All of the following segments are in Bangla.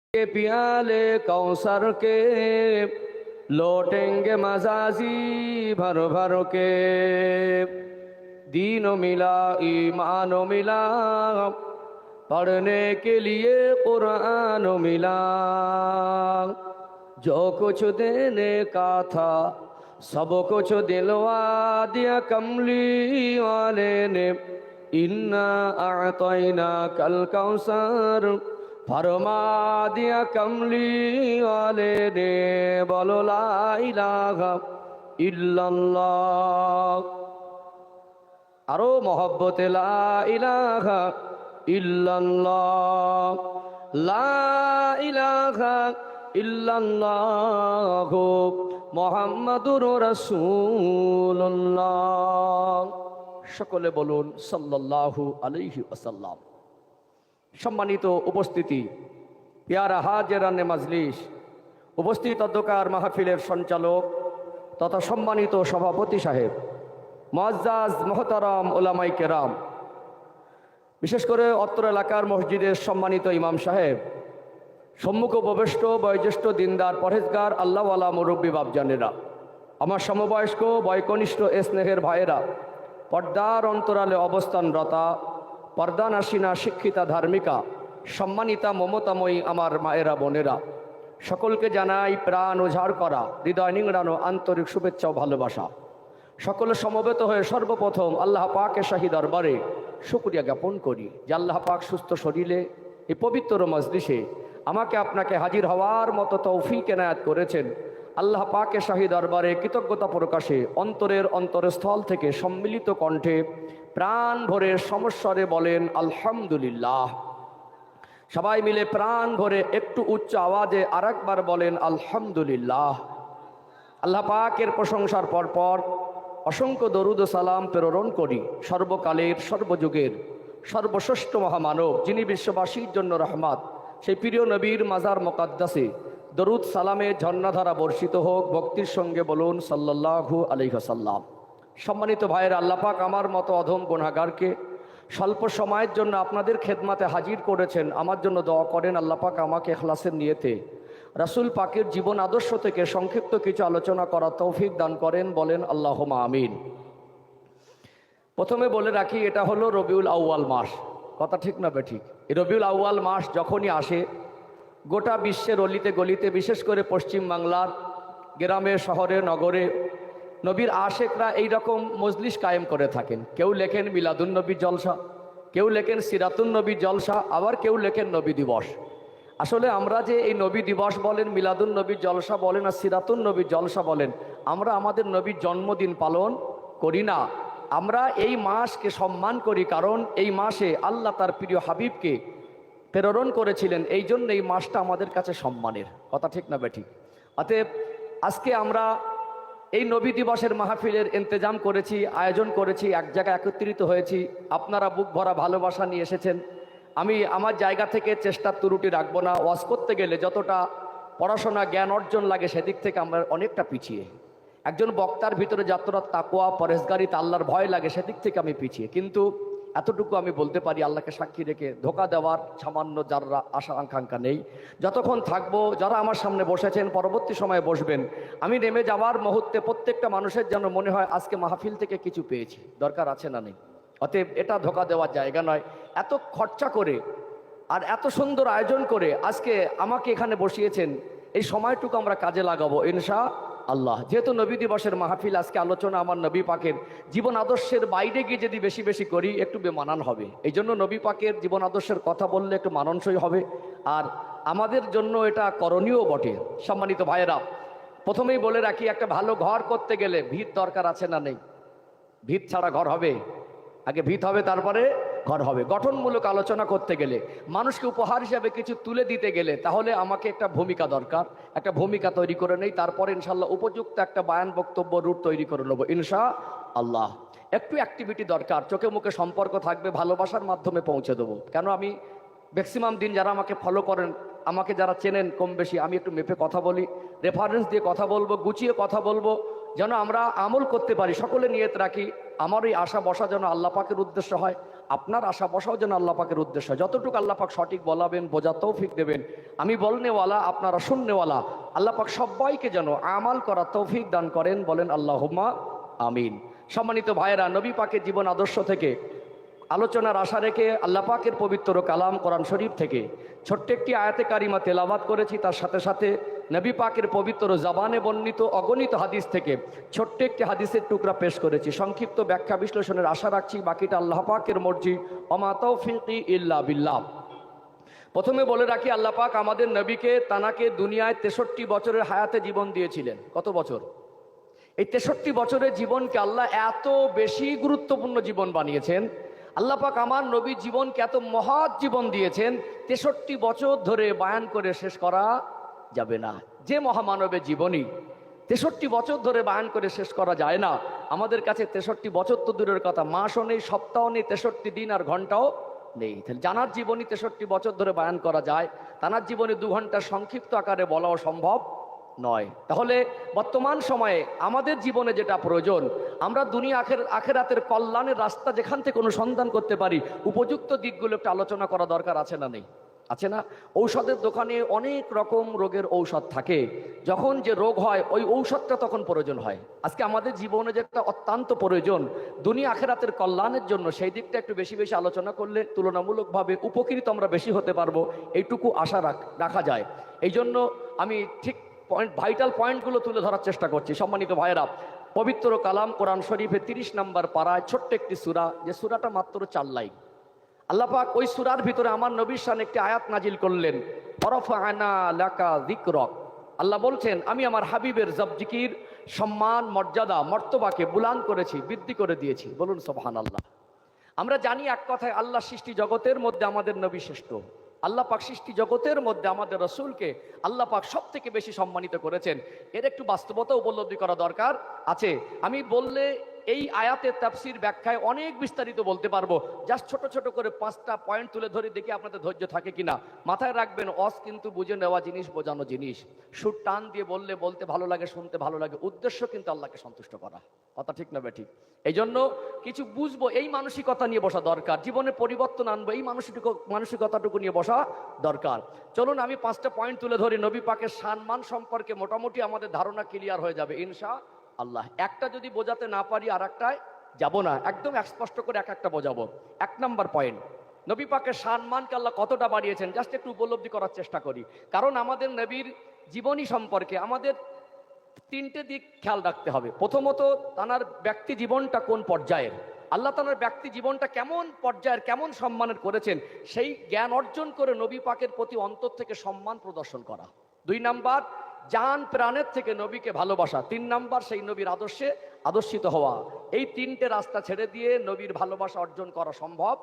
के प्याले कौसर के लौटेंगे मजाजी भर भर के। दीन मिला ईमान मिला पढ़ने के लिए कुरान मिला। जो कुछ देने का था सब कुछ दिलवा दिया कमली वाले ने। इन्ना आतैना कल कौसर फरमा दिया कमली वाले ने। बोलो ला इलाहा इल्लल्लाह। आरो मोहब्बत ला इलाहा इल्लल्लाह। ला इलाहा इल्लल्लाह मुহাম্মাদুর রাসূলুল্লাহ। সকলে বলুন সাল্লাল্লাহু আলাইহি ওয়াসাল্লাম। সম্মানিত উপস্থিতি, পেয়ারা হাজেরানে মাজলিস, উপস্থিত অধ্যকার মাহফিলের সঞ্চালক তথা সম্মানিত সভাপতি সাহেব, মুআজ্জাজ মোহতারাম উলামায়ে কেরাম, বিশেষ করে অত্র এলাকার মসজিদের সম্মানিত ইমাম সাহেব, সম্মুখ উপবিষ্ট বয়োজ্যেষ্ঠ দিনদার পরহেজগার আল্লাহওয়ালা মুরব্বী বাপজানেরা, আমার সমবয়স্ক বয়কনিষ্ঠ স্নেহের ভাইয়েরা, পর্দার অন্তরালে অবস্থানরতা পর্দানাসীনা শিক্ষিতা ধার্মিকা সম্মানিতা মমতাময়ী আমার মায়েরা বোনেরা, সকলকে জানাই প্রাণ উজাড় করা হৃদয় নিংড়ানো আন্তরিক শুভেচ্ছা ও ভালোবাসা। সকলে সমবেত হয়ে সর্বপ্রথম আল্লাহ পাকের শাহী দরবারে শুকরিয়া জ্ঞাপন করি যে আল্লাহ পাক সুস্থ শরীরে এই পবিত্র মজলিসে আমাকে আপনাকে হাজির হওয়ার মতো তৌফিক এনায়েত করেছেন। আল্লাহ পাকের শাহী দরবারে কৃতজ্ঞতা প্রকাশে অন্তরের অন্তরস্থল থেকে সম্মিলিত কণ্ঠে প্রাণ ভরে সমস্বরে বলেন আলহামদুলিল্লাহ। সবাই মিলে প্রাণ ভরে একটু উচ্চ আওয়াজে আরেকবার বলেন আলহামদুলিল্লাহ। আল্লাহ পাকের প্রশংসার পরপর অসংখ্য দরুদ ও সালাম প্রেরণ করি সর্বকালের সর্বযুগের সর্বশ্রেষ্ঠ মহামানব, যিনি বিশ্ববাসীর জন্য রহমত, সেই প্রিয় নবীর মাজার মুকাদ্দাসে দরুদ সালামে ঝর্ণাধারা বর্ষিত হোক। ভক্তির সঙ্গে বলুন সাল্লাল্লাহু আলাইহি ওয়াসাল্লাম। সম্মানিত ভাইয়ের, আল্লাহ পাক আমার মতো অধম গুনাহগারকে স্বল্প সময়ের জন্য আপনাদের খেদমাতে হাজির করেছেন। আমার জন্য দোয়া করেন আল্লাহ পাক আমাকে ইখলাসের নিয়তে রাসূল পাকের জীবন আদর্শ থেকে সংক্ষিপ্ত কিছু আলোচনা করার তৌফিক দান করেন। বলেন আল্লাহুম্মা আমিন। প্রথমে বলে রাখি, এটা হলো রবিউল আউয়াল মাস। কথা ঠিক না বেঠিক? এই রবিউল আউয়াল মাস যখনই আসে গোটা বিশ্বের অলিতে গলিতে, বিশেষ করে পশ্চিম বাংলার গ্রামে শহরে নগরে নবীর আশেকরা এইরকম মজলিস কায়েম করে থাকেন। কেউ লেখেন মিলাদুন নবী জলসা, কেউ লেখেন সিরাতুন নবী জলসা, আবার কেউ লেখেন নবী দিবস। আসলে আমরা যে এই নবী দিবস বলেন, মিলাদুন নবী জলসা বলেন আর সিরাতুন নবী জলসা বলেন, আমরা আমাদের নবীর জন্মদিন পালন করি না। আমরা এই মাসকে সম্মান করি, কারণ এই মাসে আল্লাহ তার প্রিয় হাবিবকে প্রেরণ করেছিলেন। এই জন্য এই মাসটা আমাদের কাছে সম্মানের। কথা ঠিক না বেঠিক? অতএব আজকে আমরা এই নবী দিবসের মাহফিলের ইন্তজাম করেছি, আয়োজন করেছি, এক জায়গায় একত্রিত হয়েছি। আপনারা বুক ভরা ভালোবাসা নিয়ে এসেছেন। আমি আমার জায়গা থেকে চেষ্টার ত্রুটি রাখবো না। ওয়াজ করতে গেলে যতটা পড়াশোনা জ্ঞান অর্জন লাগে সেদিক থেকে আমরা অনেকটা পিছিয়ে। একজন বক্তার ভিতরে যতটা তাকওয়া পরহেজগারিতা আল্লাহর ভয় লাগে সেদিক থেকে আমি পিছিয়ে। কিন্তু এতটুকু আমি বলতে পারি, আল্লাহকে সাক্ষী রেখে ধোকা দেওয়ার সামান্য যারা আশা আকাঙ্ক্ষা নেই। যতক্ষণ থাকবো, যারা আমার সামনে বসেছেন, পরবর্তী সময়ে বসবেন, আমি নেমে যাওয়ার মুহূর্তে প্রত্যেকটা মানুষের যেন মনে হয় আজকে মাহফিল থেকে কিছু পেয়েছি। দরকার আছে না নেই? অতএব এটা ধোকা দেওয়ার জায়গা নয়। এত খরচা করে আর এত সুন্দর আয়োজন করে আজকে আমাকে এখানে বসিয়েছেন, এই সময়টুকু আমরা কাজে লাগাবো ইনশাআল্লাহ। যেহেতু নবী দিবসের মাহফিল, আজকে আলোচনা আমার নবী পাকের জীবন আদর্শের বাইরে গিয়ে যদি বেশি বেশি করি একটু বেমানান হবে। এই জন্য নবী পাকের জীবন আদর্শের কথা বললে একটু মানানসই হবে, আর আমাদের জন্য এটা করণীয় বটে। সম্মানিত ভাইয়েরা, প্রথমেই বলে রাখি, একটা ভালো ঘর করতে গেলে ভিত দরকার আছে না নেই? ভিত ছাড়া ঘর হবে? আগে ভিত হবে, তারপরে ঘর হবে। গঠনমূলক আলোচনা করতে গেলে, মানুষকে উপহার হিসাবে কিছু তুলে দিতে গেলে, তাহলে আমাকে একটা ভূমিকা দরকার। একটা ভূমিকা তৈরি করে নেই, তারপরে ইনশাআল্লাহ উপযুক্ত একটা বায়ান বক্তব্য রূপ তৈরি করে নেবো ইনশাআল্লাহ। একটু অ্যাক্টিভিটি দরকার, চোখে মুখে সম্পর্ক থাকবে, ভালোবাসার মাধ্যমে পৌঁছে দেবো। কেন আমি ম্যাক্সিমাম দিন যারা আমাকে ফলো করেন, আমাকে যারা চেনেন কম বেশি, আমি একটু মেপে কথা বলি, রেফারেন্স দিয়ে কথা বলবো, গুছিয়ে কথা বলবো, যেন আমরা আমল করতে পারি। সকলে নিয়ত রাখি আমার এই আশা বসা যেন আল্লাহ পাকের উদ্দেশ্য হয়, আপনার আশা বসাও যেন আল্লাহ পাকের উদ্দেশ্য। যতটুকু আল্লাহ পাক সঠিক বলাবেন, বোঝার তৌফিক দেবেন, আমি বলনেওয়ালা, আপনারা শুননেওয়ালা, আল্লাহ পাক সবাইকে যেন আমাল করা তৌফিক দান করেন। বলেন আল্লাহুম্মা আমিন। সম্মানিত ভাইয়েরা, নবী পাকের জীবন আদর্শ থেকে আলোচনার আশা রেখে আল্লাহ পাকের পবিত্র কালাম কোরআন শরীফ থেকে ছোট্ট একটি আয়াতে কারিমা তেলাওয়াত করেছি। তার সাথে সাথে নবী পাকের পবিত্র জবানে বর্ণিত অগণিত হাদিস থেকে ছোট্ট একটি হাদিসের টুকরা পেশ করেছি। সংক্ষিপ্ত ব্যাখ্যা বিশ্লেষণের আশা রাখছি, বাকিটা আল্লাহ পাকের মর্জি। ওমা তৌফিকি ইল্লা বিল্লাহ। প্রথমে বলে রাখি, আল্লাহ পাক আমাদের নবীকে তানাকে দুনিয়ায় 63 বছরের হায়াতে জীবন দিয়েছিলেন। কত বছর? এই 63 বছরের জীবনকে আল্লাহ এত বেশি গুরুত্বপূর্ণ জীবন বানিয়েছেন। আল্লাহ পাক আমার নবীর জীবনকে এত মহৎ জীবন দিয়েছেন, 63 বছর ধরে বয়ান করে শেষ করা যাবে না। যে মহামানবের জীবনী 63 বছর ধরে বয়ান করে শেষ করা যায় না, আমাদের কাছে 63 বছর তো দূরের কথা, মাসও নেই, সপ্তাহ নেই, 63 দিন আর ঘন্টাও নেই। জানার জীবনী 63 বছর ধরে বয়ান করা যায়, তানার জীবনে 2 ঘন্টা সংক্ষিপ্ত আকারে বলাও সম্ভব নয়। তাহলে বর্তমান সময়ে আমাদের জীবনে যেটা প্রয়োজন, আমরা দুনিয়া আখেরাতের কল্যাণের রাস্তা যেখান থেকে অনুসন্ধান করতে পারি, উপযুক্ত দিকগুলো একটু আলোচনা করা দরকার আছে না নেই? আছে না? ঔষধের দোকানে অনেক রকম রোগের ঔষধ থাকে, যখন যে রোগ হয় ওই ঔষধটা তখন প্রয়োজন হয়। আজকে আমাদের জীবনে যেটা অত্যন্ত প্রয়োজন দুনিয়া আখেরাতের কল্যাণের জন্য, সেই দিকটা একটু বেশি বেশি আলোচনা করলে তুলনামূলকভাবে উপকৃত আমরা বেশি হতে পারবো, এইটুকু আশা রাখা যায়। এই জন্য আমি ঠিক ভাইটাল পয়েন্টগুলো তুলে ধরার চেষ্টা করছি। সম্মানিত ভাইয়েরা, পবিত্র কালাম কোরআন শরীফে 30 নম্বর পারায় ছোট্ট একটি সূরা, যে সূরাটা মাত্র 4 লাইন, আল্লাহ পাক ওই সূরার ভিতরে আমার নবীর শানে একটি আয়াত নাজিল করলেন, ওয়ারাফা'না লাকা যিকরাক। আল্লাহ বলছেন, আমি আমার হাবিবের জিকির, সম্মান, মর্যাদা, মর্তবাকে বুলান্দ করেছি, বৃদ্ধি করে দিয়েছি। বলুন সুবহানাল্লাহ। আমরা জানি এক কথায় আল্লাহ সৃষ্টি জগতের মধ্যে আমাদের নবী শ্রেষ্ঠ। আল্লাহ পাক সৃষ্টি জগতের মধ্যে আমাদের রসুলকে আল্লাহ পাক সব থেকে বেশি সম্মানিত করেছেন। এর একটু বাস্তবতা উপলব্ধি করা দরকার আছে। আমি বললে এই আয়াতের তাফসীর ব্যাখ্যায় অনেক বিস্তারিত বলতে পারবো, জাস্ট ছোট ছোট করে 5টা পয়েন্ট তুলে ধরে দেখি আপনাদের ধৈর্য থাকে কিনা। মাথায় রাখবেন, অস কিন্তু বুঝে নেওয়া জিনিস, বোঝানো জিনিস। সুর টান দিয়ে বললে বলতে ভালো লাগে, শুনতে ভালো লাগে, উদ্দেশ্য কিন্তু আল্লাহকে সন্তুষ্ট করা। কথা ঠিক না বেঠিক? এই জন্য কিছু বুঝবো, এই মানসিকতা নিয়ে বসা দরকার। জীবনে পরিবর্তন আনবো, এই মানসিকতাটুকু নিয়ে বসা দরকার। চলুন আমি 5টা পয়েন্ট তুলে ধরি। নবী পাকের সম্মান সম্পর্কে মোটামুটি আমাদের ধারণা ক্লিয়ার হয়ে যাবে ইনশাআল্লাহ। একটা যদি বোঝাতে না পারি আর একটায় যাব না, একদম স্পষ্ট করে এক একটা বোঝাবো। 1 নম্বর পয়েন্ট, নবী পাকের সম্মানকে আল্লাহ কতটা বাড়িয়েছেন জাস্ট একটু উপলব্ধি করার চেষ্টা করি। কারণ আমাদের নবীর জীবনী সম্পর্কে আমাদের 3টে দিক খেয়াল রাখতে হবে। প্রথমত, তানার ব্যক্তি জীবনটা কোন পর্যায়ের, আল্লাহ তানার ব্যক্তি জীবনটা কেমন পর্যায়ের, কেমন সম্মানের করেছেন, সেই জ্ঞান অর্জন করে নবী পাকের প্রতি অন্তর থেকে সম্মান প্রদর্শন করা। 2 নাম্বার, জান প্রাণের থেকে নবীকে ভালোবাসা। 3 নাম্বার, সেই নবীর আদর্শে আদর্শিত হওয়া। এই 3টে রাস্তা ছেড়ে দিয়ে নবীর ভালোবাসা অর্জন করা সম্ভব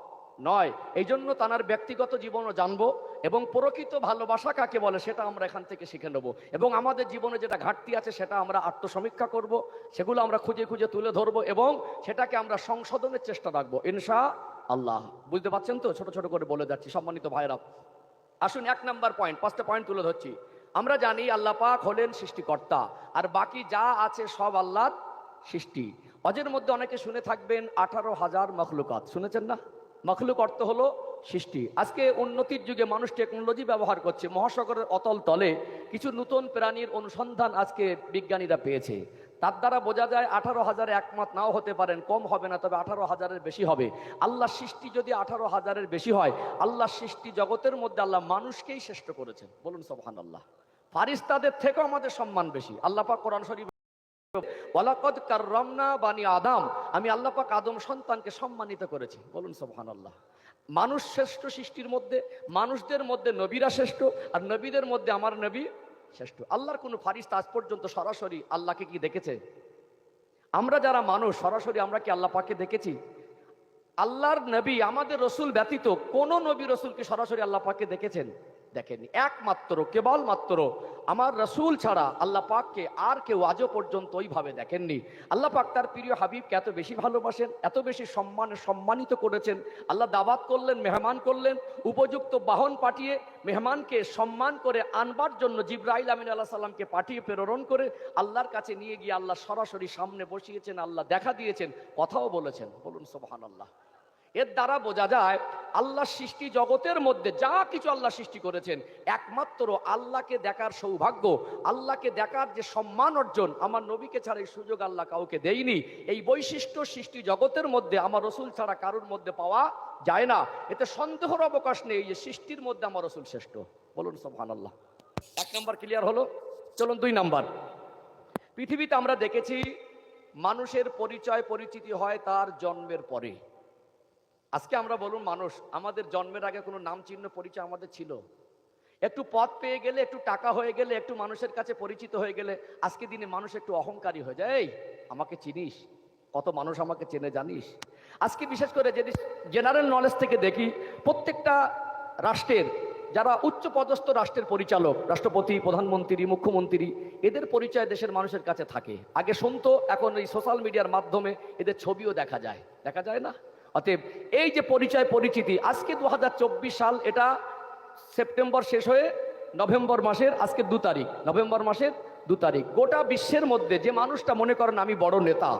নয়। এই জন্য তানার ব্যক্তিগত জীবনও জানবো এবং প্রকৃত ভালোবাসা কাকে বলে সেটা আমরা এখান থেকে শিখে নেব, এবং আমাদের জীবনে যেটা ঘাটতি আছে সেটা আমরা আত্মসমীক্ষা করব, সেগুলো আমরা খুঁজে খুঁজে তুলে ধরবো এবং সেটাকে আমরা সংশোধনের চেষ্টা রাখবো ইনশাআল্লাহ। বুঝতে পারছেন তো? ছোট ছোট করে বলে যাচ্ছি। সম্মানিত ভাইরা, আসুন 1 নাম্বার পয়েন্ট, 5টা পয়েন্ট তুলে ধরছি। আমরা জানি আল্লাহ পাক হলেন সৃষ্টিকর্তা, আর বাকি যা আছে সব আল্লাহর সৃষ্টি। অজের মধ্যে অনেকে শুনে থাকবেন 18,000 মখলুকাত, শুনেছেন না? মখলুক অর্থ হলো সৃষ্টি। আজকে উন্নতির যুগে মানুষ টেকনোলজি ব্যবহার করছে, মহাসাগরের অতল তলে কিছু নতুন প্রাণীর অনুসন্ধান আজকে বিজ্ঞানীরা পেয়েছে। তার দ্বারা বোঝা যায় 18,000 একমত নাও হতে পারেন, কম হবে না, তবে 18,000-এর বেশি হবে। আল্লাহ সৃষ্টি যদি 18,000-এর বেশি হয়, আল্লাহ সৃষ্টি জগতের মধ্যে আল্লাহ মানুষকেই শ্রেষ্ঠ করেছেন। বলুন সুবহানাল্লাহ। ফারিস্তাদের থেকেও আমাদের সম্মান বেশি। আল্লাহ পাক কোরআন শরীফ, ওয়ালাকাদ কাররামনা বানি আদম, আমি আল্লাহ পাক আদম সন্তানকে সম্মানিত করেছি। বলুন সুবহানাল্লাহ। মানুষ শ্রেষ্ঠ সৃষ্টির মধ্যে, মানুষদের মধ্যে নবীরা শ্রেষ্ঠ, আর নবীদের মধ্যে আমার নবী শ্রেষ্ঠ। আল্লাহর কোনো ফারিস্তা আজ পর্যন্ত সরাসরি আল্লাহকে কি দেখেছে? আমরা যারা মানুষ সরাসরি আমরা কি আল্লাহ পাককে দেখেছি? আল্লাহর নবী আমাদের রসুল ব্যতীত কোন নবী রসুলকে সরাসরি আল্লাহ পাককে দেখেছেন? দেখেননি। একমাত্র কেবলমাত্র আমার রসুল ছাড়া আল্লাহ পাককে আর কেউ আজও পর্যন্ত ওইভাবে দেখেননি। আল্লাহ পাক তার প্রিয় হাবিবকে এত বেশি ভালোবাসেন, এত বেশি সম্মানিত করেছেন। আল্লাহ দাওয়াত করলেন, মেহমান করলেন, উপযুক্ত বাহন পাঠিয়ে মেহমানকে সম্মান করে আনবার জন্য জিবরাইল আমিন আলাইহিস সালামকে পাঠিয়ে প্রেরণ করে আল্লাহর কাছে নিয়ে গিয়ে আল্লাহ সরাসরি সামনে বসিয়েছেন, আল্লাহ দেখা দিয়েছেন, কথাও বলেছেন। বলুন সুবহানাল্লাহ। এর দ্বারা বোঝা যায় আল্লাহ সৃষ্টি জগতের মধ্যে যা কিছু আল্লাহ সৃষ্টি করেছেন, একমাত্র আল্লাহকে দেখার সৌভাগ্য, আল্লাহকে দেখার যে সম্মান অর্জন, আমার নবীকে ছাড়া এই সুযোগ আল্লাহ কাউকে দেয়নি। এই বৈশিষ্ট্য সৃষ্টি জগতের মধ্যে আমার রসুল ছাড়া কারোর মধ্যে পাওয়া যায় না। এতে সন্দেহের অবকাশ নেই যে সৃষ্টির মধ্যে আমার রসুল শ্রেষ্ঠ। বলুন সুবহানাল্লাহ। 1 নম্বর ক্লিয়ার হলো। চলুন 2 নম্বর। পৃথিবীতে আমরা দেখেছি মানুষের পরিচয় পরিচিতি হয় তার জন্মের পরে। আজকে আমরা বলুন, মানুষ আমাদের জন্মের আগে কোনো নাম চিহ্ন পরিচয় আমাদের ছিল? একটু পদ পেয়ে গেলে, একটু টাকা হয়ে গেলে, একটু মানুষের কাছে পরিচিত হয়ে গেলে আজকে দিনে মানুষ একটু অহংকারী হয়ে যায়। এই আমাকে চিনিস? কত মানুষ আমাকে চেনে জানিস? আজকে বিশেষ করে যদি জেনারেল নলেজ থেকে দেখি, প্রত্যেকটা রাষ্ট্রের যারা উচ্চপদস্থ রাষ্ট্রের পরিচালক, রাষ্ট্রপতি, প্রধানমন্ত্রী, মুখ্যমন্ত্রী, এদের পরিচয় দেশের মানুষের কাছে থাকে। আগে শুনতো, এখন এই সোশ্যাল মিডিয়ার মাধ্যমে এদের ছবিও দেখা যায়, দেখা যায় না? অতএব এই যে পরিচয় পরিচিতি, আজকে 2024 সাল, এটা সেপ্টেম্বর শেষ হয়ে নভেম্বর মাসের আজকে 2 তারিখ, নভেম্বর মাসের 2 তারিখ। গোটা বিশ্বের মধ্যে যে মানুষটা মনে করেন আমি বড় নেতা,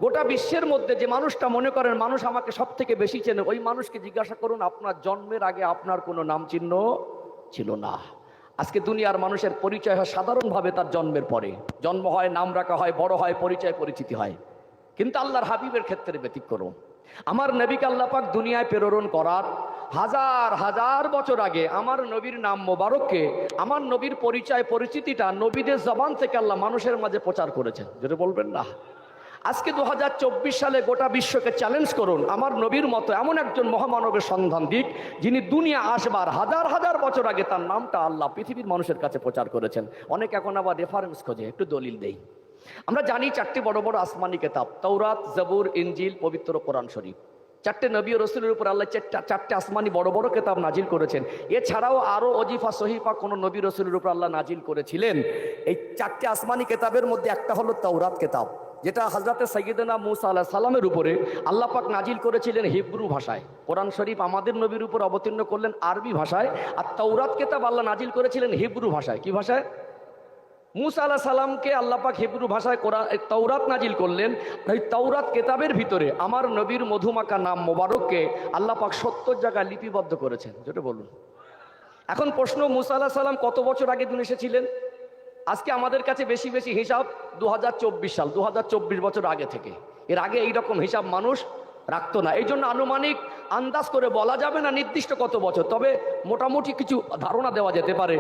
গোটা বিশ্বের মধ্যে যে মানুষটা মনে করেন মানুষ আমাকে সব থেকে বেশি চেনে, ওই মানুষকে জিজ্ঞাসা করুন আপনার জন্মের আগে আপনার কোনো নাম চিহ্ন ছিল না। আজকে দুনিয়ার মানুষের পরিচয় হয় সাধারণভাবে তার জন্মের পরে। জন্ম হয়, নাম রাখা হয়, বড় হয়, পরিচয় পরিচিতি হয়। কিন্তু আল্লাহর হাবিবের ক্ষেত্রে ব্যতিক্রম। আমার নবীকে আল্লাহ পাক দুনিয়ায় প্রেরণ করার হাজার হাজার বছর আগে আমার নবীর নাম মোবারককে, আমার নবীর পরিচয় পরিচিতিটা নবীদের জবান থেকে আল্লাহ মানুষের মাঝে প্রচার করেছেন। যেটা বলবেন না, আজকে 2024 সালে গোটা বিশ্বকে চ্যালেঞ্জ করুন আমার নবীর মতো এমন একজন মহামানবের সন্ধান দিক, যিনি দুনিয়া আসবার হাজার হাজার বছর আগে তার নামটা আল্লাহ পৃথিবীর মানুষের কাছে প্রচার করেছেন। অনেক এখন আবার রেফারেন্স খোঁজে, একটু দলিল দেই। আমরা জানি 4টি বড় বড় আসমানি কিতাব, তাওরাত, জবুর, ইনজিল, পবিত্র কোরআন শরীফ। 4টে নবী ও রাসূলের উপর আল্লাহ 4টে আসমানি বড় বড় কিতাব নাজিল করেছেন। এছাড়াও আরো ওজিফা সহিফা কোন নবী রাসূলের উপর আল্লাহ নাজিল করেছিলেন। এই 4টে আসমানি কিতাবের মধ্যে একটা হলো তাওরাত কিতাব, যেটা হযরতে সাইয়্যিদনা মূসা আলাইহিস সালামের উপরে আল্লাহ পাক নাজিল করেছিলেন হিব্রু ভাষায়। কোরআন শরীফ আমাদের নবীর উপর অবতীর্ণ করলেন আরবি ভাষায়, আর তাওরাত কিতাব আল্লাহ নাজিল করেছিলেন হিব্রু ভাষায়। কি ভাষায়? মূসা আলাইহিস সালামকে আল্লাহ পাক হিব্রু ভাষায় তাওরাত নাজিল করলেন। এই তাওরাত কিতাবের ভিতরে আমার নবীর মধুমাখা নাম মোবারককে আল্লাহ পাক 70 জায়গায় লিপিবদ্ধ করেছেন। যেটা বলুন। এখন প্রশ্ন, মূসা আলাইহিস সালাম কত বছর আগে দুনিয়া এসেছিলেন? আজকে আমাদের কাছে বেশি বেশি হিসাব 2024 সাল, 2024 বছর আগে থেকে। এর আগে এইরকম হিসাব মানুষ রাখতো না। এই জন্য আনুমানিক আন্দাজ করে বলা যাবে না নির্দিষ্ট কত বছর, তবে মোটামুটি কিছু ধারণা দেওয়া যেতে পারে।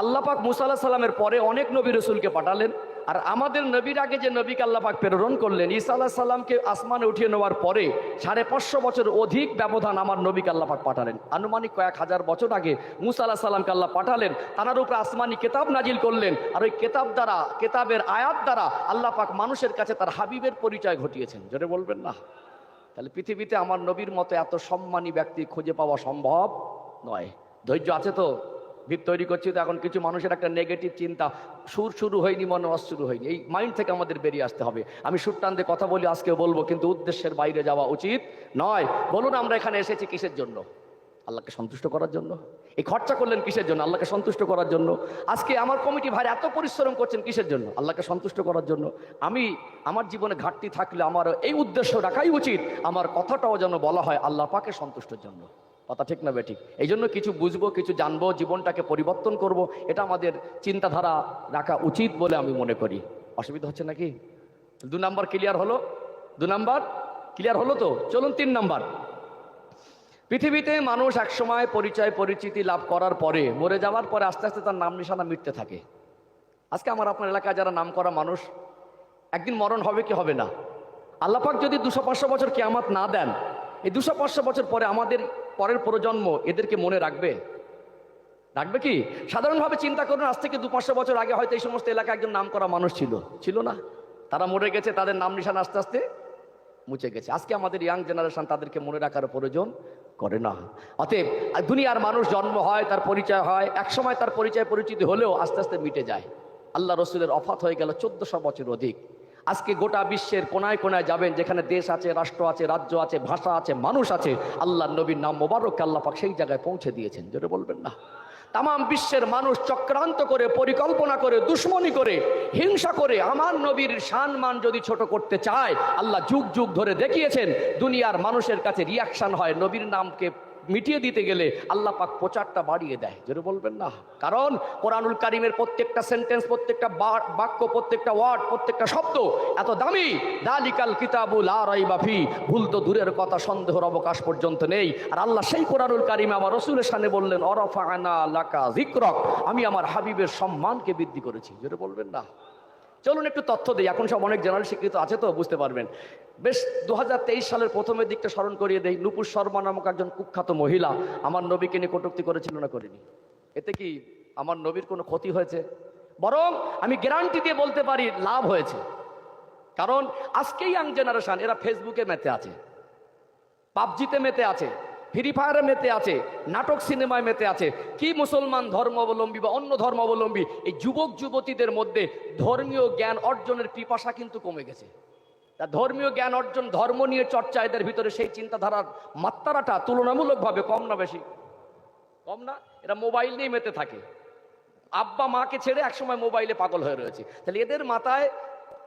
আল্লাহ পাক মূসা আলাইহিস সালামের পরে অনেক নবী রাসূলকে পাঠালেন, আর আমাদের নবীর আগে যে নবীকে আল্লাহ পাক প্রেরণ করলেন ঈসা আলাইহিস সালামকে আসমানে উঠিয়ে নেওয়ার পরে 550 বছর অধিক ব্যবধান আমার নবীকে আল্লাহ পাক পাঠালেন। আনুমানিক কয়েক হাজার বছর আগে মূসা আলাইহিস সালামকে আল্লাহ পাঠালেন, তার উপরে আসমানি কিতাব নাজিল করলেন, আর ওই কিতাব দ্বারা, কিতাবের আয়াত দ্বারা আল্লাহ পাক মানুষের কাছে তার হাবিবের পরিচয় ঘটিয়েছেন। জোরে বলবেন না? তাহলে পৃথিবীতে আমার নবীর মতো এত সম্মানী ব্যক্তি খুঁজে পাওয়া সম্ভব নয়। ধৈর্য আছে তো? ভিত তৈরি করছি তো এখন কিছু মানুষের একটা নেগেটিভ চিন্তা, সুর শুরু হয়নি মনে ওয়াজ শুরু হয়নি, এই মাইন্ড থেকে আমাদের বেরিয়ে আসতে হবে। আমি সুর টান দিয়ে কথা বলি, আজকে বলবো, কিন্তু উদ্দেশ্যের বাইরে যাওয়া উচিত নয়। বলুন আমরা এখানে এসেছি কিসের জন্য? আল্লাহকে সন্তুষ্ট করার জন্য। এই খরচা করলেন কিসের জন্য? আল্লাহকে সন্তুষ্ট করার জন্য। আজকে আমার কমিটি ভাই এত পরিশ্রম করছেন কিসের জন্য? আল্লাহকে সন্তুষ্ট করার জন্য। আমি আমার জীবনে ঘাটতি থাকলে আমার এই উদ্দেশ্য রাখাই উচিত, আমার কথাটাও যেন বলা হয় আল্লাহ পাকে সন্তুষ্টের জন্য। কথা ঠিক না বেঠিক? এই জন্য কিছু বুঝবো, কিছু জানবো, জীবনটাকে পরিবর্তন করব, এটা আমাদের চিন্তাধারা রাখা উচিত বলে আমি মনে করি। অসুবিধা হচ্ছে নাকি? 2 নম্বর ক্লিয়ার হলো? 2 নম্বর ক্লিয়ার হলো তো? চলুন 3 নম্বর। পৃথিবীতে মানুষ একসময় পরিচয় পরিচিতি লাভ করার পরে, মরে যাওয়ার পরে আস্তে আস্তে তার নাম নিশানা মিটতে থাকে। আজকে আমার আপনার এলাকায় যারা নাম করা মানুষ, একদিন মরণ হবে কি হবে না? আল্লাহ পাক যদি 200-500 বছর কিয়ামত না দেন, এই 200-500 বছর পরে আমাদের পরের প্রজন্ম এদেরকে মনে রাখবে? রাখবে কি? সাধারণভাবে চিন্তা করুন, আজ থেকে 200-500 বছর আগে হয়তো এই সমস্ত এলাকায় একজন নাম করা মানুষ ছিল না? তারা মরে গেছে, তাদের নাম নিশানা আস্তে আস্তে মুছে গেছে। আজকে আমাদের ইয়াং জেনারেশন তাদেরকে মনে রাখার প্রয়োজন করে না। অতএব দুনিয়ার মানুষ জন্ম হয়, তার পরিচয় হয়, একসময় তার পরিচয় পরিচিতি হলেও আস্তে আস্তে মিটে যায়। আল্লাহ রসুলের অফাত হয়ে গেল 1400 বছর অধিক। আজকে গোটা বিশ্বের কোনায় কোনায় যাবেন, যেখানে দেশ আছে, রাষ্ট্র আছে, রাজ্য আছে, ভাষা আছে, মানুষ আছে, আল্লাহ নবীর নাম মোবারক আল্লাহ পাক সেই জায়গায় পৌঁছে দিয়েছেন। যেটা বলবেন না? তামাম বিশ্বের মানুষ চক্রান্ত করে, পরিকল্পনা করে, দুশ্মনী করে, হিংসা করে আমার নবীর সম্মান যদি ছোট করতে চায়, আল্লাহ যুগ যুগ ধরে দেখিয়েছেন দুনিয়ার মানুষের কাছে রিয়াকশন হয় নবীর নামকে মিটিয়ে দিতে গেলে আল্লাহ পাক প্রচারটা বাড়িয়ে দেয়। যেটা বলবেন না, কারণ কোরআনুল কারিমের প্রত্যেকটা সেন্টেন্স, প্রত্যেকটা বাক্য, প্রত্যেকটা ওয়ার্ড, প্রত্যেকটা শব্দ এত দামি। দালিকাল কিতাবু লা রাইবা ফি, ভুল তো দূরের কথা, সন্দেহের অবকাশ পর্যন্ত নেই। আর আল্লাহ সেই কোরআনুল কারিমে আমার রাসূলের সামনে বললেন অরাফা'না লাকা যিকরাক, আমি আমার হাবিবের সম্মানকে বৃদ্ধি করেছি। যেটা বলবেন না। চলুন একটু তথ্য দিই, এখন সব অনেক জেনারেল স্বীকৃত আছে তো বুঝতে পারবেন। বেশ 2023 সালের প্রথমের দিকটা স্মরণ করিয়ে দেই। নূপুর শর্মা নামক একজন কুখ্যাত মহিলা আমার নবীকে নিয়ে কটূক্তি করেছিল না করেনি? এতে কি আমার নবীর কোনো ক্ষতি হয়েছে? বরং আমি গ্যারান্টি দিয়ে বলতে পারি লাভ হয়েছে। কারণ আজকেই ইয়াং জেনারেশন এরা ফেসবুকে মেতে আছে, পাবজিতে মেতে আছে, ফ্রি ফায়ারে মেতে আছে, নাটক সিনেমায় মেতে আছে। কি মুসলমান ধর্মাবলম্বী বা অন্য ধর্মাবলম্বী এই যুবক যুবতীদের মধ্যে ধর্মীয় জ্ঞান অর্জনের পিপাসা কিন্তু কমে গেছে। তা ধর্মীয় জ্ঞান অর্জন, ধর্ম নিয়ে চর্চা, এদের ভিতরে সেই চিন্তাধারার মাত্রাটা তুলনামূলকভাবে কম না বেশি? কম না? এরা মোবাইল নিয়ে মেতে থাকে, আব্বা মাকে ছেড়ে একসময় মোবাইলে পাগল হয়ে রয়েছে। তাহলে এদের মাথায়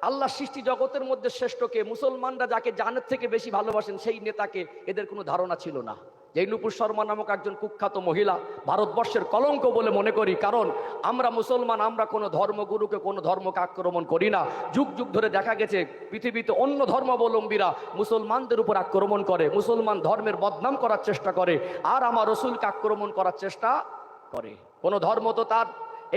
আল্লাহ সৃষ্টি জগতের মধ্যে শ্রেষ্ঠকে, মুসলমানরা যাকে জানের থেকে বেশি ভালোবাসেন সেই নেতাকে এদের কোনো ধারণা ছিল না। যেই নূপুর শর্মা নামক একজন কুখ্যাত মহিলা ভারতবর্ষের কলঙ্ক বলে মনে করি, কারণ আমরা মুসলমান, আমরা কোনো ধর্মগুরুকে, কোনো ধর্মকে আক্রমণ করি না। যুগ যুগ ধরে দেখা গেছে পৃথিবীতে অন্য ধর্মাবলম্বীরা মুসলমানদের উপর আক্রমণ করে, মুসলমান ধর্মের বদনাম করার চেষ্টা করে, আর আমার রসুলকে আক্রমণ করার চেষ্টা করে। কোনো ধর্ম তো তার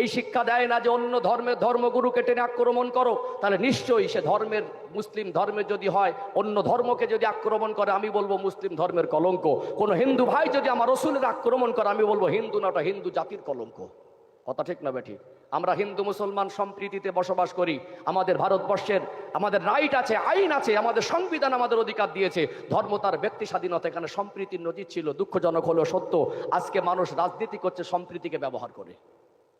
এই শিক্ষা দেয় না যে অন্য ধর্মের ধর্মগুরুকে টেনে আক্রমণ করো। তাহলে নিশ্চয়ই সে ধর্মের, মুসলিম ধর্মের যদি হয়, অন্য ধর্মকে যদি আক্রমণ করে আমি বলবো মুসলিম ধর্মের কলঙ্ক। কোনো হিন্দু ভাই যদি আমার রসুলের আক্রমণ করে আমি বলবো হিন্দু না, ওটা হিন্দু জাতির কলঙ্ক। কথা ঠিক না বেঠিক? আমরা হিন্দু মুসলমান সম্প্রীতিতে বসবাস করি। আমাদের ভারতবর্ষের আমাদের রাইট আছে, আইন আছে, আমাদের সংবিধান আমাদের অধিকার দিয়েছে। ধর্ম তার ব্যক্তি স্বাধীনতা, এখানে সম্প্রীতির নজির ছিল। দুঃখজনক হলেও সত্য, আজকে মানুষ রাজনীতি করছে সম্প্রীতিকে ব্যবহার করে।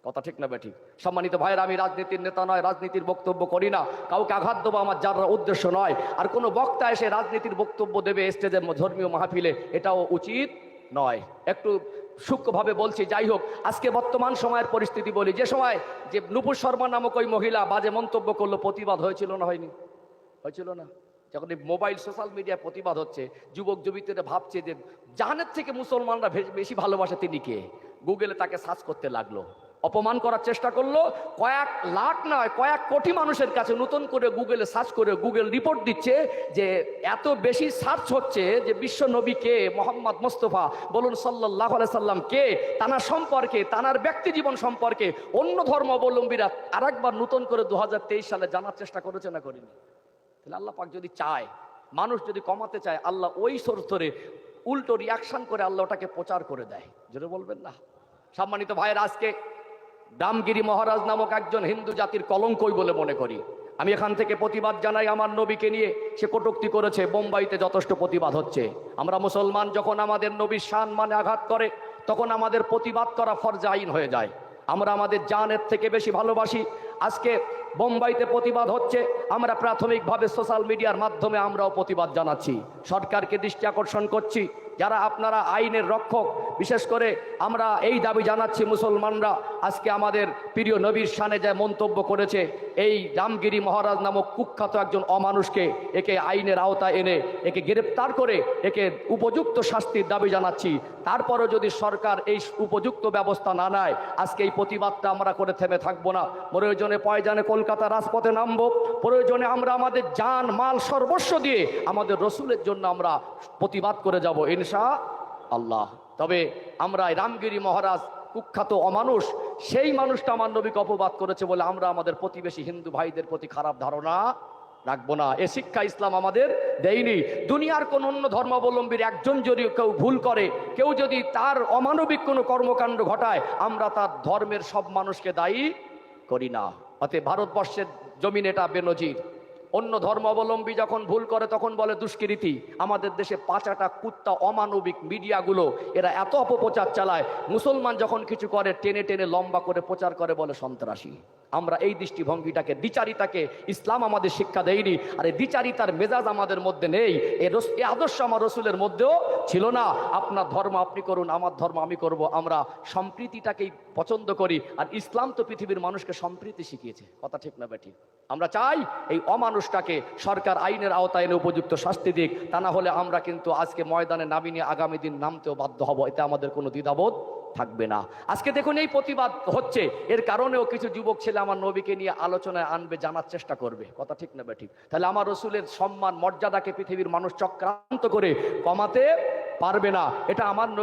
কথা ঠিক না বেঠিক? সম্মানিত ভাইরা, আমি রাজনীতির নেতা নয়, রাজনীতির বক্তব্য করি না, কাউকে আঘাত দেবো আমার যার উদ্দেশ্য নয়। আর কোনো বক্তা এসে রাজনীতির বক্তব্য দেবে স্টেজের ধর্মীয় মাহফিলে, এটাও উচিত নয়। একটু সূক্ষ্মভাবে বলছি। যাই হোক, আজকে বর্তমান সময়ের পরিস্থিতি বলি। যে সময় যে নূপুর শর্মা নামক ওই মহিলা বাজে মন্তব্য করলো, প্রতিবাদ হয়েছিল না হয়নি? হয়েছিল না? যখন এই মোবাইল সোশ্যাল মিডিয়ায় প্রতিবাদ হচ্ছে, যুবক যুবতীরা ভাবছে যে জাহানের থেকে মুসলমানরা বেশি ভালোবাসে তিনি কে, গুগলে তাকে সার্চ করতে লাগলো, অপমান করার চেষ্টা করলো। কয়েক লাখ নয়, কয়েক কোটি মানুষের কাছে নতুন করে গুগলে সার্চ করে গুগল রিপোর্ট দিচ্ছে যে এত বেশি সার্চ হচ্ছে যে বিশ্ব নবী কে, মোহাম্মদ মুস্তাফা বলুন সাল্লাল্লাহু আলাইহি সাল্লাম কে, তানার সম্পর্কে, তানার ব্যক্তি জীবন সম্পর্কে অন্য ধর্মাবলম্বীরা আরেকবার নতুন করে 2023 সালে জানার চেষ্টা করেছে না করেনি? তাহলে আল্লাহ পাক যদি চায়, মানুষ যদি কমাতে চায়, আল্লাহ ওই সোর্সে উল্টো রিয়াকশন করে আল্লাহ ওটাকে প্রচার করে দেয়। জোরে বলবেন না? সম্মানিত ভাইয়ের, আজকে রামগিরি মহারাজ নামক একজন হিন্দু জাতির কলঙ্কই বলে মনে করি। আমি এখান থেকে প্রতিবাদ জানাই আমার নবীকে নিয়ে সে কটূক্তি করেছে। বোম্বাইতে যথেষ্ট প্রতিবাদ হচ্ছে। আমরা মুসলমান যখন আমাদের নবীর সম্মানে আঘাত করে তখন আমাদের প্রতিবাদ করা ফরজে আইন হয়ে যায়। আমরা আমাদের জানের থেকে বেশি ভালোবাসি। আজকে বোম্বাইতে প্রতিবাদ হচ্ছে, আমরা প্রাথমিকভাবে সোশ্যাল মিডিয়ার মাধ্যমে আমরাও প্রতিবাদ জানাচ্ছি, সরকারকে দৃষ্টি আকর্ষণ করছি। যারা আপনারা আইনের রক্ষক, বিশেষ করে আমরা এই দাবি জানাচ্ছি, মুসলমানরা আজকে আমাদের প্রিয় নবীর শানে যে মন্তব্য করেছে, এই রামগিরি মহারাজ নামক কুখ্যাত একজন অমানুষকে একে আইনের আওতায় এনে একে গ্রেপ্তার করে একে উপযুক্ত শাস্তির দাবি জানাচ্ছি। তারপরে যদি সরকার এই উপযুক্ত ব্যবস্থা না নেয়, আজকে এই প্রতিবাদটা আমরা করে থেমে থাকবো না। প্রয়োজনে পয়জানে কলকাতা রাজপথে নামবো, প্রয়োজনে আমরা আমাদের জান মাল সর্বস্ব দিয়ে আমাদের রসুলের জন্য আমরা প্রতিবাদ করে যাব ইনশাআল্লাহ। তবে আমরা রামগিরি মহারাজ কুখ্যাত অমানুষ, সেই মানুষটা আমার নবীকে অপবাদ করেছে বলে আমরা আমাদের প্রতিবেশী হিন্দু ভাইদের প্রতি খারাপ ধারণা রাখবো না। এ শিক্ষা ইসলাম আমাদের দেয়নি। দুনিয়ার কোন অন্য ধর্মাবলম্বীর একজন যদি কেউ ভুল করে, কেউ যদি তার অমানবিক কোনো কর্মকাণ্ড ঘটায়, আমরা তার ধর্মের সব মানুষকে দায়ী করি না। অতএব ভারতবর্ষের জমিন এটা বেনজির। অন্য ধর্মাবলম্বী যখন ভুল করে তখন বলে দুষ্কৃতি। আমাদের দেশে পাঁচাটা কুত্তা অমানবিক মিডিয়াগুলো এরা এত অপপ্রচার চালায়, মুসলমান যখন কিছু করে টেনে টেনে লম্বা করে প্রচার করে বলে সন্ত্রাসী। আমরা এই দৃষ্টিভঙ্গিটাকে, দ্বিচারিতাকে ইসলাম আমাদের শিক্ষা দেয়নি, আর এই দ্বিচারিতার মেজাজ আমাদের মধ্যে নেই। এই আদর্শ আমার রসুলের মধ্যেও ছিল না। আপনার ধর্ম আপনি করুন, আমার ধর্ম আমি করব। আমরা সম্প্রীতিটাকেই পছন্দ করি, আর ইসলাম তো পৃথিবীর মানুষকে সম্প্রীতি শিখিয়েছে। কথা ঠিক না বেঠিক? আমরা চাই এই অমানুষটাকে সরকার আইনের আওতায় এনে উপযুক্ত শাস্তি দিক, তা না হলে আমরা কিন্তু আজকে ময়দানে নামিনি, আগামী দিন নামতেও বাধ্য হব, এতে আমাদের কোনো দ্বিধাবোধ থাকবে না। আজকে দেখুন এই প্রতিবাদ হচ্ছে, এর কারণেও কিছু যুবক ছেলে আমার নবীকে নিয়ে আলোচনায় আনবে, জানার চেষ্টা করবে। কথা ঠিক না বেঠিক? তাহলে আমার রসুলের সম্মান মর্যাদাকে পৃথিবীর মানুষ চক্রান্ত করে কমাতে পারবে না। এটা আমার নবী